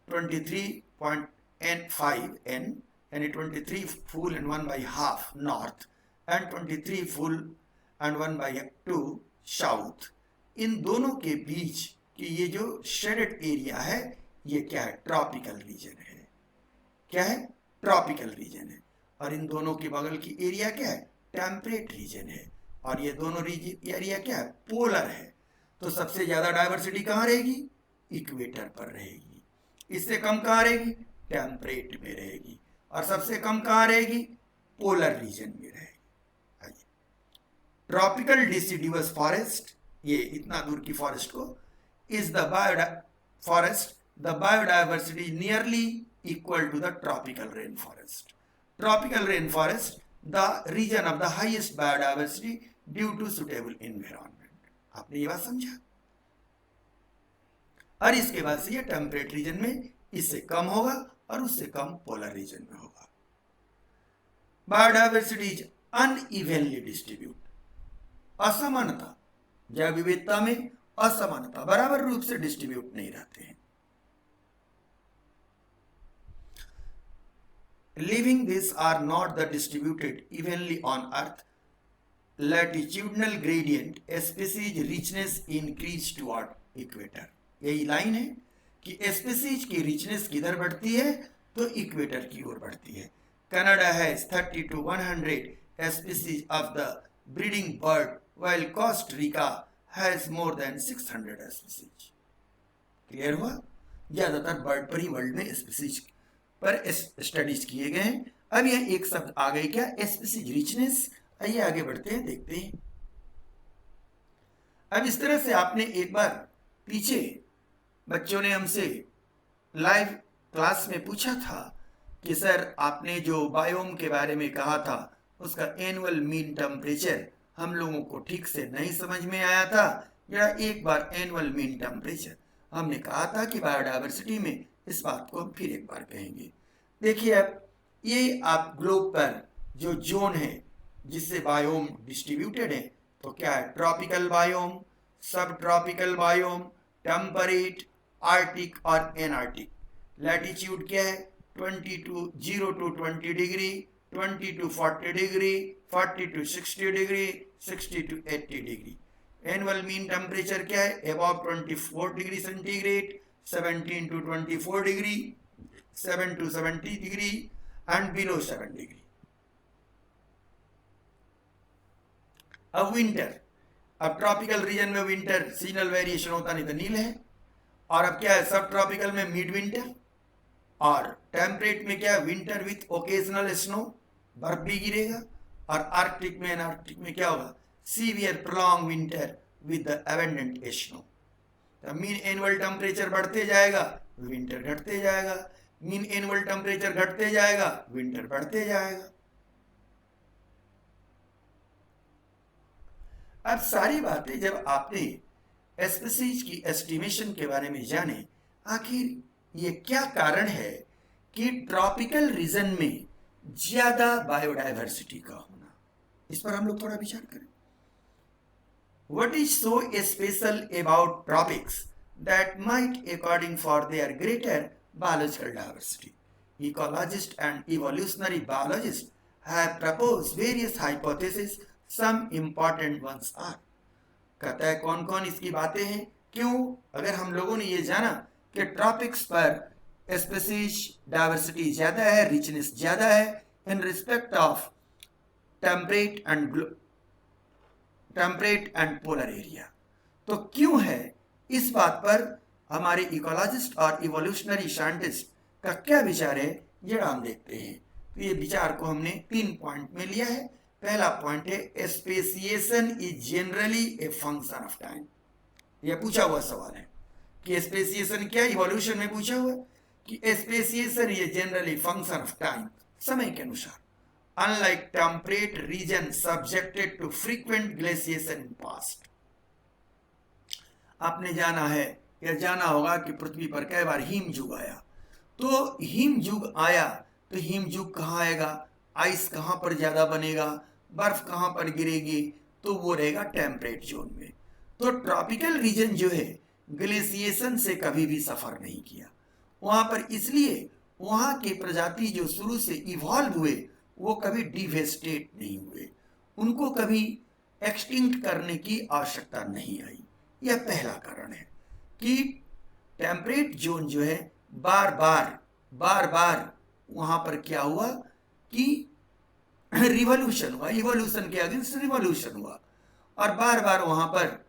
23.5 n यानी 23 full and 1/2 north and 23 full and 1/2 south, इन दोनों के बीच की ये जो शेडेड एरिया है ये क्या है, ट्रॉपिकल रीजन है। क्या है, ट्रॉपिकल रीजन है। और इन दोनों के बगल की एरिया क्या है, टेम्परेट रीजन है। और ये दोनों एरिया क्या है, पोलर है। तो सबसे ज्यादा डायवर्सिटी कहाँ रहेगी, इक्वेटर पर रहेगी। इससे कम कहाँ रहेगी, टेम्परेट में रहेगी। और सबसे कम कहाँ रहेगी, पोलर रीजन में रहेगी। ट्रॉपिकल डिसिडुअस फॉरेस्ट, ये इतना दूर की फॉरेस्ट को, is the biodiversity nearly equal to the tropical rain forest. Tropical rain forest the region of the highest biodiversity due to suitable environment. आपने ये बात समझा? और इसके बाद से ये टेम्परेट रीजन में इससे कम होगा और उससे कम पोलर रीजन में होगा। बायोडाइवर्सिटी इज अनइवनली डिस्ट्रीब्यूट, असमानता, जैव विविधता में असमानता, बराबर रूप से डिस्ट्रीब्यूट नहीं रहते हैं। Living these are not the distributed evenly on Earth. Latitudinal gradient species richness increase toward equator। यही लाइन है कि स्पीसीज की रिचनेस किधर बढ़ती है तो इक्वेटर की ओर बढ़ती है। Canada has 30 to 100 species of the breeding bird while Costa Rica has more than 600 species। Clear हुआ? ज्यादातर बर्ड पर ही वर्ल्ड में स्पीसीज पर स्टडीज किए गए हैं। अब यह एक शब्द आ गई क्या, स्पीसीज रिचनेस। आइए आगे बढ़ते हैं, देखते हैं। अब इस तरह से आपने एक बार पीछे बच्चों ने हमसे लाइव क्लास में पूछा था कि सर आपने जो बायोम के बारे में कहा था उसका एनुअल मीन टेम्परेचर हम लोगों को ठीक से नहीं समझ में आया था। जरा एक बार एनुअल मीन टेम्परेचर, हमने कहा था कि बायोडाइवर्सिटी में इस बात को हम फिर एक बार कहेंगे। देखिए अब ये आप ग्लोब पर जो जोन है जिससे बायोम डिस्ट्रीब्यूटेड है, तो क्या है, ट्रॉपिकल बायोम, सब ट्रॉपिकल बायोम, टेम्परेट, आर्टिक और एनार्टिक। लैटिट्यूड क्या है, 0 to 20 degree, 20 to 40 degree, 40 to 60 degree, 60 to 80 degree. Annual mean temperature क्या है, above 24 degree centigrade, 17 to 24 degree, 7 to 70 degree and below 7 degree. अब विंटर, अब ट्रॉपिकल रीजन में विंटर सीजनल वेरिएशन होता नहीं तो नील है, और अब क्या है, सब ट्रॉपिकल में मिड विंटर, और टेम्परेट में क्या है, विंटर विथ ओकेजनल स्नो, बर्फ भी गिरेगा, और आर्कटिक में एंटार्क्टिक में क्या होगा, severe prolong winter with the abundant snow. तो मीन एनुअल टेम्परेचर बढ़ते जाएगा, विंटर घटते जाएगा, मीन एनुअल टेम्परेचर घटते जाएगा, विंटर बढ़ते जाएगा। अब सारी बातें जब आपने स्पीसीज की एस्टिमेशन के बारे में जाने, आखिर ये क्या कारण है कि ट्रॉपिकल रीजन में ज्यादा बायोडाइवर्सिटी का होना, इस पर हम लोग थोड़ा विचार करें। What is so special about tropics that might, according for their greater biological diversity? Ecologists and evolutionary biologists have proposed various hypotheses. Some important ones are. कहता है कौन कौन इसकी बातें हैं, क्यों, अगर हम लोगों ने ये जाना कि ट्रॉपिक्स पर स्पीसीज डाइवर्सिटी ज्यादा है, रिचनेस ज्यादा है in respect of temperate and polar area, तो क्यों है, इस बात पर हमारे इकोलॉजिस्ट और इवोल्यूशनरी साइंटिस्ट का क्या विचार है, ये हम देखते हैं। तो ये विचार को हमने 3 पॉइंट में लिया है। पहला पॉइंट है, speciation is generally a function of time. यह पूछा हुआ सवाल है कि स्पेसिएशन क्या, इवोल्यूशन में पूछा हुआ कि स्पेसिएशन ये जनरली फंक्शन ऑफ टाइम, समय के अनुसार। Unlike temperate regions subjected to frequent glaciation in past। आपने जाना है या जाना होगा कि पृथ्वी पर कई बार हिम युग आया, तो हिम युग आया तो हिम युग कहाँ आएगा, आइस कहाँ पर ज्यादा बनेगा, बर्फ कहाँ पर गिरेगी, तो वो रहेगा टेम्परेट जोन में। तो ट्रॉपिकल रीजन जो है ग्लेशिएशन से कभी भी सफर नहीं किया वहां पर, इसलिए वहां के प्रजाति जो शुरू से इवॉल्व हुए वो कभी डिवेस्टेट नहीं हुए, उनको कभी एक्सटिंक्ट करने की आवश्यकता नहीं आई। यह पहला कारण है कि टेम्परेट जोन जो है बार बार वहां पर क्या हुआ कि रिवॉल्यूशन हुआ, इवोल्यूशन के अगेंस्ट रिवॉल्यूशन हुआ, और बार बार वहां पर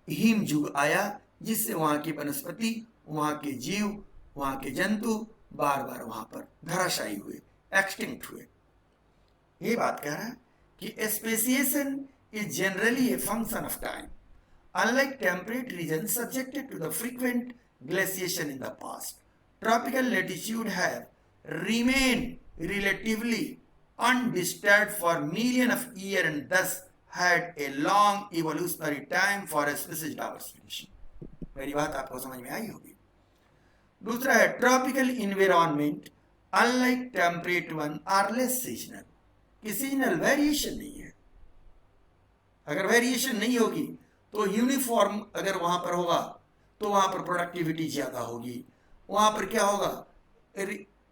हिम युग आया जिससे वहां की वनस्पति, वहां के जीव, वहां के जंतु बार बार वहां पर धराशायी हुए, एक्सटिंक्ट हुए। ये बात कह रहा है कि speciation is generally a function of time, unlike temperate region subjected to the frequent glaciation in the past. Tropical latitude have remain relatively undisturbed for millions of years and thus had a long evolutionary time for a species diversification. मेरी बात आपको समझ में आई होगी। दूसरा है tropical environment unlike temperate one are less seasonal, कि सीजनल वेरिएशन नहीं है। अगर वेरिएशन नहीं होगी तो यूनिफॉर्म अगर वहां पर होगा तो वहां पर प्रोडक्टिविटी ज्यादा होगी, वहां पर क्या होगा,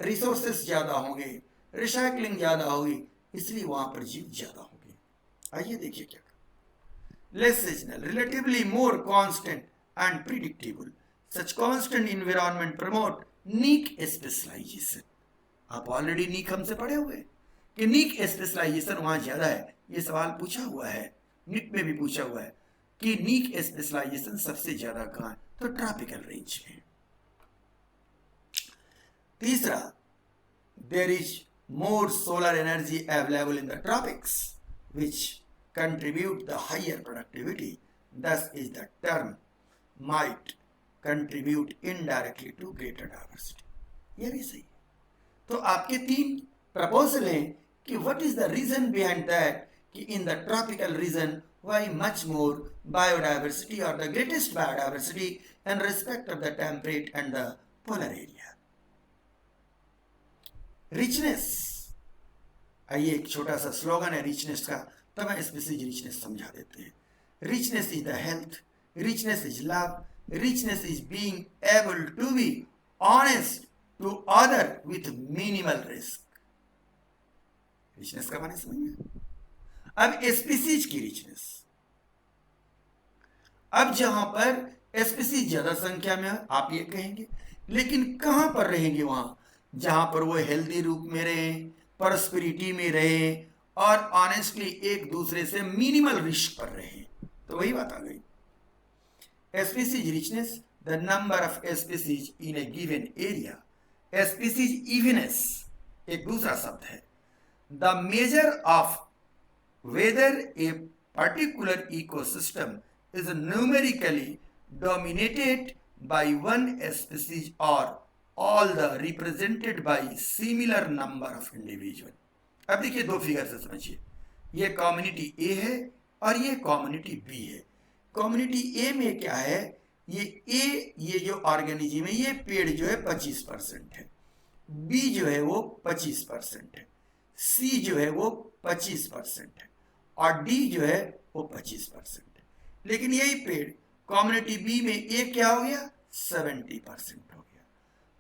रिसोर्सेस ज्यादा होंगे, रिसाइकलिंग ज्यादा होगी, इसलिए वहां पर जीव ज्यादा होंगे। आइए देखिए क्या, less seasonal, relatively more constant and predictable, such constant environment promote नीक स्पेशलाइजेशन। आप ऑलरेडी नीक हमसे पढ़े हुए कि नीक स्पेशलाइजेशन वहां ज्यादा है। ये सवाल पूछा हुआ है, नीट में भी पूछा हुआ है कि नीक स्पेशलाइजेशन सबसे ज्यादा कहां है, तो ट्रॉपिकल रेंज में। तीसरा, there is more solar energy available in the tropics which contribute the higher productivity, thus is the term might contribute indirectly to greater diversity। ये भी सही है। तो आपके तीन प्रपोजल हैं कि what is the reason behind that, कि in the tropical region why much more biodiversity or the greatest biodiversity in respect of the temperate and the polar area। Richness, आइए एक छोटा सा स्लोगन है रिचनेस का, तब मैं स्पीसीज रिचनेस समझा देते हैं। Richness is the health, richness is love, richness is being able to be honest to other with minimal risk. Richness का माने समझ में। अब स्पीसीज की रिचनेस, अब जहां पर स्पीसीज ज्यादा संख्या में है आप ये कहेंगे, लेकिन कहां पर रहेंगे, वहां जहां पर वो हेल्दी रूप में रहे, प्रॉस्पेरिटी में रहे और ऑनेस्टली एक दूसरे से मिनिमल रिस्क पर रहे। तो वही बात आ गई। Species richness, the number of species in a given area. Species evenness एक दूसरा शब्द है, the measure of whether a particular ecosystem is numerically dominated by one species और all the represented by similar number of individual। अब देखिए दो फिगर से समझिए, ये कम्युनिटी ए है और ये कम्युनिटी बी है। कम्युनिटी ए में क्या है, ये जो ऑर्गेनिज्म है, ये पेड़ जो है 25% है, बी जो है वो 25% है, सी जो है वो 25% है और डी जो है वो 25% है। लेकिन यही पेड़ कम्युनिटी बी में ए क्या हो गया, 70% हो गया।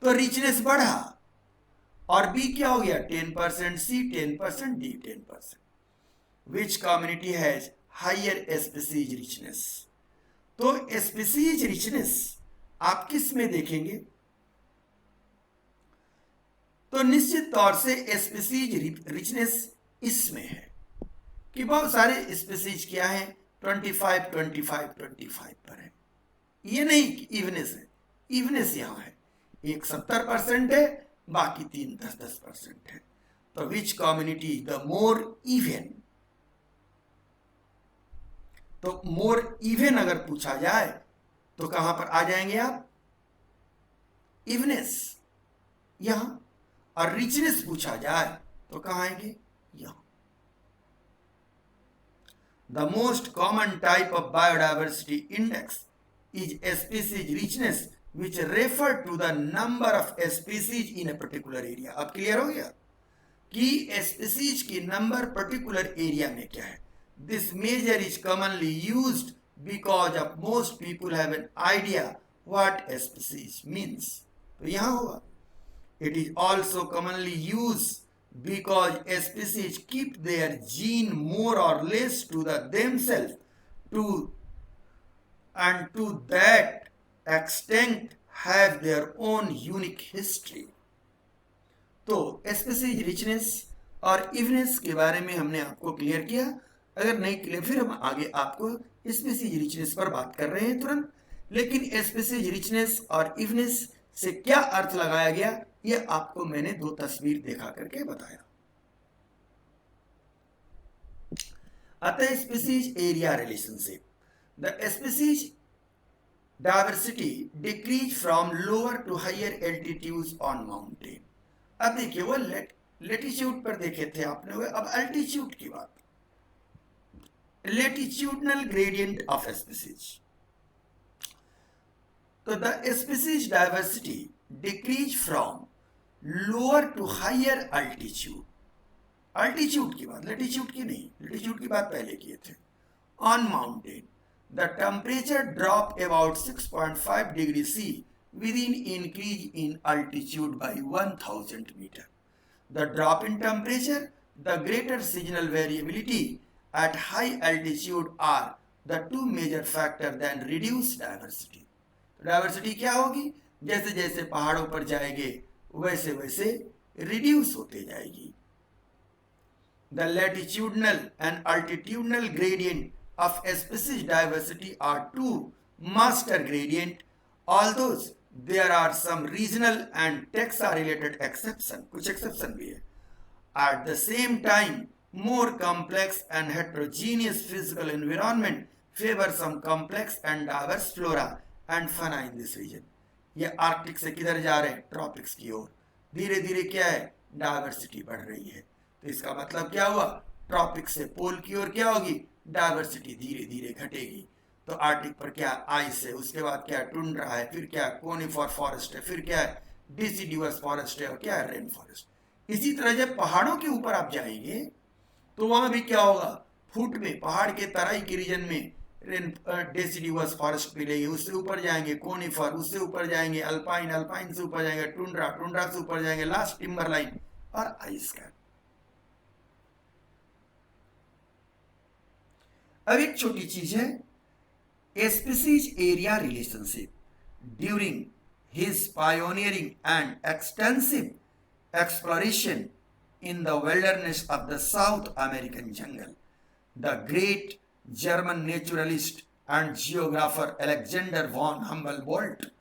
तो रिचनेस बढ़ा और बी क्या हो गया, 10%, C 10%, D 10%। Which community has higher species richness. तो स्पीसीज रिचनेस आप किस में देखेंगे, तो निश्चित तौर से स्पीसीज रिचनेस इसमें है कि बहुत सारे स्पीसीज क्या है, 25, 25, 25 पर है। ये नहीं कि इवनेस है, इवनेस यहां है, एक 70% है, बाकी 3 10% है। तो विच कम्युनिटी द मोर इवन, तो मोर इवन अगर पूछा जाए तो कहां पर आ जाएंगे आप, इवनेस यहां, और रिचनेस पूछा जाए तो कहां आएंगे, यहां। The most common type of biodiversity index is species richness which refer to the number of species in a particular area। अब क्लियर हो गया कि स्पीसीज की नंबर पर्टिकुलर एरिया में क्या है। This measure is commonly used because of most people have an idea what species means. तो यहां होगा, it is also commonly use because species keep their gene more or less to the themselves to and to that extent have their own unique history। तो स्पीसीज रिचनेस और इवनेस के बारे में हमने आपको क्लियर किया। अगर नहीं क्लियर, फिर हम आगे आपको स्पीसीज रिचनेस पर बात कर रहे हैं तुरंत। लेकिन स्पीसीज रिचनेस और इवनेस से क्या अर्थ लगाया गया, यह आपको मैंने 2 तस्वीर दिखा करके बताया। अतः species area relationship, the species diversity decrease from lower to higher altitudes on mountain। अब देखिए वो लेटीट्यूड पर देखे थे आपने, अब अल्टीट्यूड की बात, लेटीट्यूडनल ग्रेडियंट ऑफ स्पीसीज। तो the species diversity decrease from lower to higher altitude, altitude की बात, लेटीट्यूड की नहीं, लेटीट्यूड की बात पहले किए थे। On mountain the temperature drop about 6.5 degree C within increase in altitude by 1000 meter. The drop in temperature, the greater seasonal variability at high altitude are the two major factors than reduced diversity. Diversity क्या होगी, जैसे जैसे पहाड़ों पर जाएंगे वैसे वैसे रिड्यूस होते जाएगी। The latitudinal and altitudinal gradient of species diversity are two master gradient, although there are some regional and taxa related exception, कुछ exception भी है। At the same time, more complex and heterogeneous physical environment favor some complex and diverse flora and fauna in this region. ये आर्कटिक से किधर जा रहे हैं, ट्रॉपिक्स की ओर। धीरे धीरे क्या है, डाइवर्सिटी बढ़ रही है। तो इसका मतलब क्या हुआ, ट्रॉपिक से पोल की ओर क्या होगी, डाइवर्सिटी धीरे धीरे घटेगी। तो आर्टिक पर क्या आइस है, उसके बाद क्या टुंड्रा है, फिर क्या कोनिफर फॉरेस्ट है, फिर क्या है डिसिडिवस फॉरेस्ट है, और क्या है रेन फॉरेस्ट। इसी तरह जब पहाड़ों के ऊपर आप जाएंगे तो वहां भी क्या होगा, फुट में पहाड़ के तराई के रीजन में रेन डेसिडिवस फॉरेस्ट मिलेगी, उससे ऊपर जाएंगे कोनिफर, उससे ऊपर जाएंगे अल्पाइन, अल्पाइन से ऊपर जाएंगे टुंड्रा, टुंड्रा से ऊपर जाएंगे लास्ट टिम्बर लाइन और आइस कैप। अब एक छोटी चीज है, species area relationship. During his pioneering and extensive exploration in the wilderness of the South American jungle, the great German naturalist and geographer Alexander von Humboldt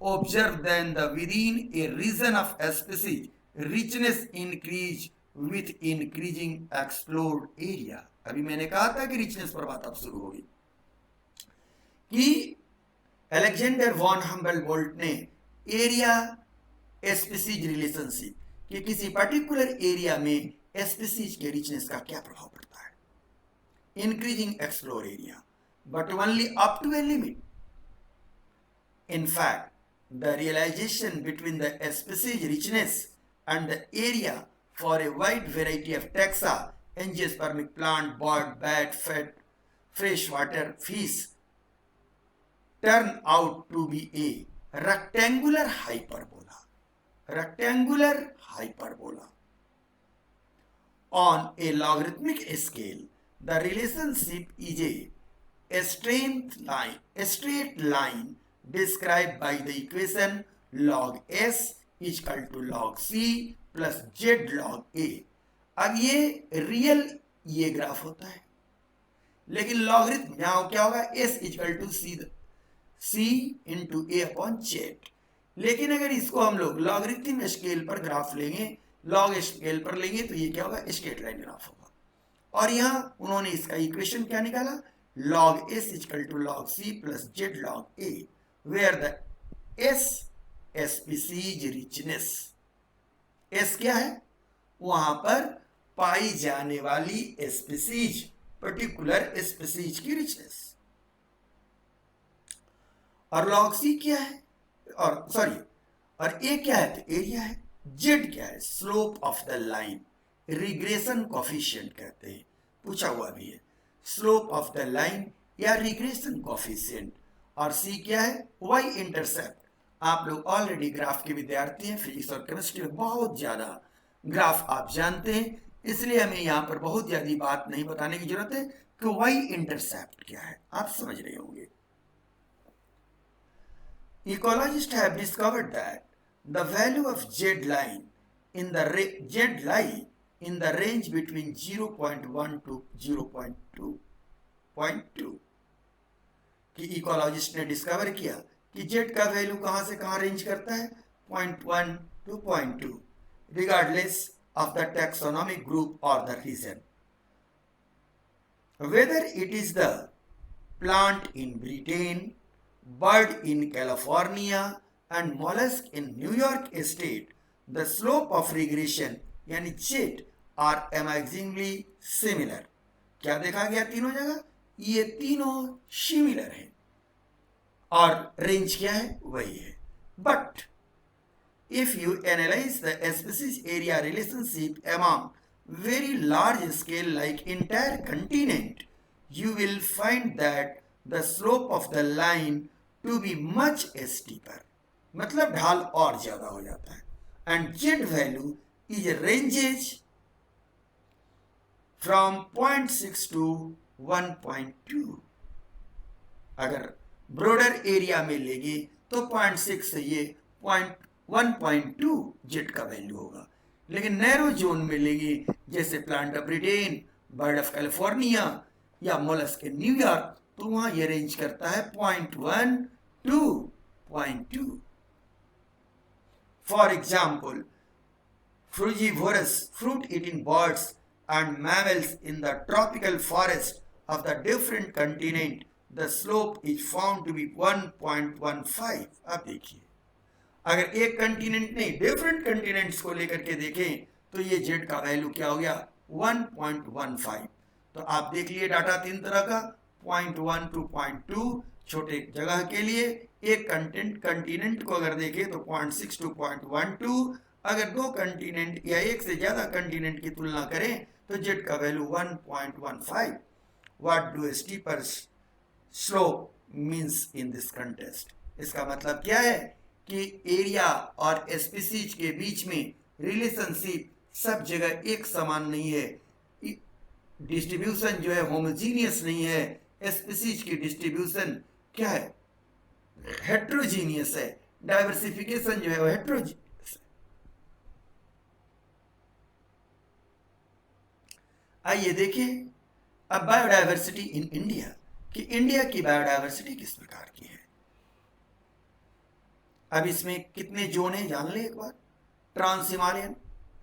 observed that the within a region of species richness increase with increasing explored area। अभी मैंने कहा था कि richness पर बात अब शुरू होगी कि अलेक्जेंडर वॉन हम्बोल्ट ने एरिया स्पीसीज रिलेशनशिप कि किसी पर्टिकुलर एरिया में स्पीसीज के रिचनेस का क्या प्रभाव पड़ता है, increasing explore area but only up to a limit. In fact the realisation between the species richness and the area for a wide variety of taxa angiospermic plant, bird, bat, fat, fresh water fish turn out to be a rectangular hyperbola, rectangular hyperbola on a logarithmic scale. The relationship is a straight line described by the equation log s is equal to log c plus z log a। अब ये रियल ये ग्राफ होता है, लेकिन लॉगरिथम यहां क्या होगा, s is equal to c into A upon Z. लेकिन अगर इसको हम लोग लॉगरिथम स्केल पर ग्राफ लेंगे, लॉग स्केल पर लेंगे, तो ये क्या होगा, स्ट्रेट लाइन ग्राफ होगा। और यहां उन्होंने इसका इक्वेशन क्या निकाला, log S equal to log C plus Z log A, where the S species richness, S क्या है, वहां पर पाई जाने वाली स्पीसीज, पर्टिकुलर स्पीसीज की रिचनेस। और लॉग सी क्या है, और सॉरी और ए क्या है, तो एरिया है। जेड क्या है, slope of the line, regression coefficient कहते हैं, पूछा हुआ भी है, स्लोप ऑफ द लाइन या रिग्रेशन कोफिशिएंट। और सी क्या है, वाई इंटरसेप्ट। आप लोग ऑलरेडी ग्राफ के विद्यार्थी हैं, फिजिक्स और केमिस्ट्री में बहुत ज्यादा ग्राफ आप जानते हैं, इसलिए हमें यहाँ पर बहुत ज्यादा बात नहीं बताने की जरूरत है कि वाई इंटरसेप्ट क्या है, आप समझ रहे होंगे। Ecologists have discovered that the value of Z lie in the range between 0.1 to 0.2 कि इकोलॉजिस्ट ने डिस्कवर किया कि जेड का वैल्यू कहां से कहां रेंज करता है, 0.1 to 0.2 regardless of the taxonomic group or the region, whether it is the plant in Britain, bird in California and mollusk in New York State, the slope of regression यानी जेड आर अमेजिंगली सिमिलर। क्या देखा गया तीनों जगह? ये तीनों सिमिलर है और रेंज क्या है? वही है। But if you analyze the species area relationship among very large scale like entire continent, you will find that the slope of the line to be much steeper, मतलब ढाल और ज्यादा हो जाता है। and z value is ranges from 0.6 to 1.2। अगर ब्रॉडर एरिया में लेंगे तो 0.6 से ये 1.2 जेट का वैल्यू होगा, लेकिन नैरो जोन में लेंगे जैसे plant of Britain, bird of California या मोलस्क के न्यूयॉर्क, तो वहां ये रेंज करता है 0.1 to 0.2। For example frugivorous fruit eating birds and mammals in the tropical forest of the different continent, the slope is found to be 1.15। अब देखिए, अगर एक कंटिनेंट नहीं डिफरेंट कंटिनेंट्स को लेकर के देखें तो ये जेड का वैल्यू क्या हो गया? 1.15। तो आप देख लिए डाटा तीन तरह का, 0.1 to 0.2 छोटे जगह के लिए, एक कंटिनेंट को अगर देखें तो 0.6 to 0.12, अगर दो कंटिनेंट या एक से ज्यादा कंटिनेंट की तुलना करें तो जेड का value 1.15। What do steeper slope means in this context? इसका मतलब क्या है कि एरिया और स्पीसीज के बीच में रिलेशनशिप सब जगह एक समान नहीं है, डिस्ट्रीब्यूशन जो है होमोजीनियस नहीं है, स्पीसीज की डिस्ट्रीब्यूशन क्या है? हेट्रोजीनियस है, डाइवर्सिफिकेशन जो है वो हेट्रोजीनियस। आइए देखिए अब बायोडाइवर्सिटी इन इंडिया, कि इंडिया की बायोडाइवर्सिटी किस प्रकार की है। अब इसमें कितने जोन है जान ले एक बार। Trans Himalayan,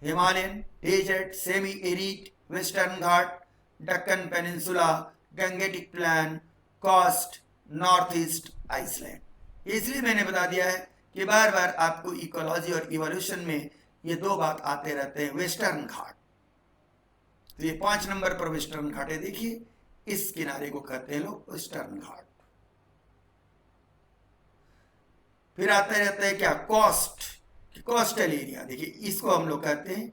Himalayan, desert, semi arid, western Ghat, Deccan peninsula, Gangetic plain, coast, north east, island. इसलिए मैंने बता दिया है कि बार बार आपको इकोलॉजी और इवोल्यूशन में ये दो बात आते रहते हैं। वेस्टर्न घाट, तो ये 5 नंबर पर वेस्टर्न घाट है, देखिए इस किनारे को कहते हैं लोग वेस्टर्न घाट। फिर आता रहता है क्या? कोस्ट, कोस्टल एरिया, देखिए इसको हम लोग कहते हैं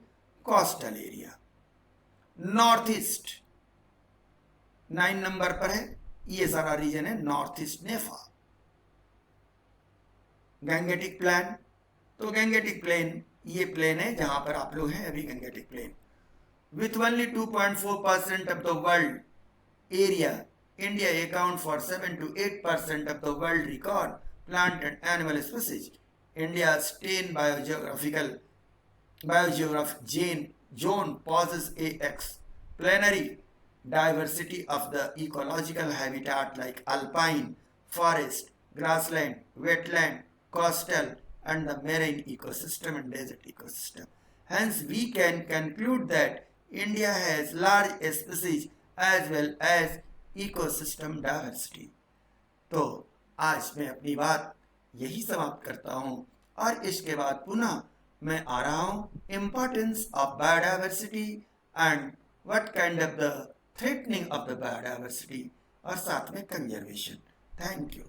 coastal area. North east 9 number पर है, ये सारा रीजन है north east Nepal. Gangetic plain, तो गंगेटिक प्लेन ये प्लेन है जहां पर आप लोग हैं अभी, Gangetic plain. With only 2.4% of the world area, India accounts for 7 to 8% of the world record plant and animal species. India's 10 biogeographic zone poses a explanatory diversity of the ecological habitat like alpine, forest, grassland, wetland, coastal, and the marine ecosystem and desert ecosystem. Hence, we can conclude that India has large species as well as ecosystem diversity। तो आज मैं अपनी बात यही समाप्त करता हूँ और इसके बाद पुनः मैं आ रहा हूँ importance of biodiversity and what kind of the threatening of the biodiversity और साथ में कंजर्वेशन। Thank you.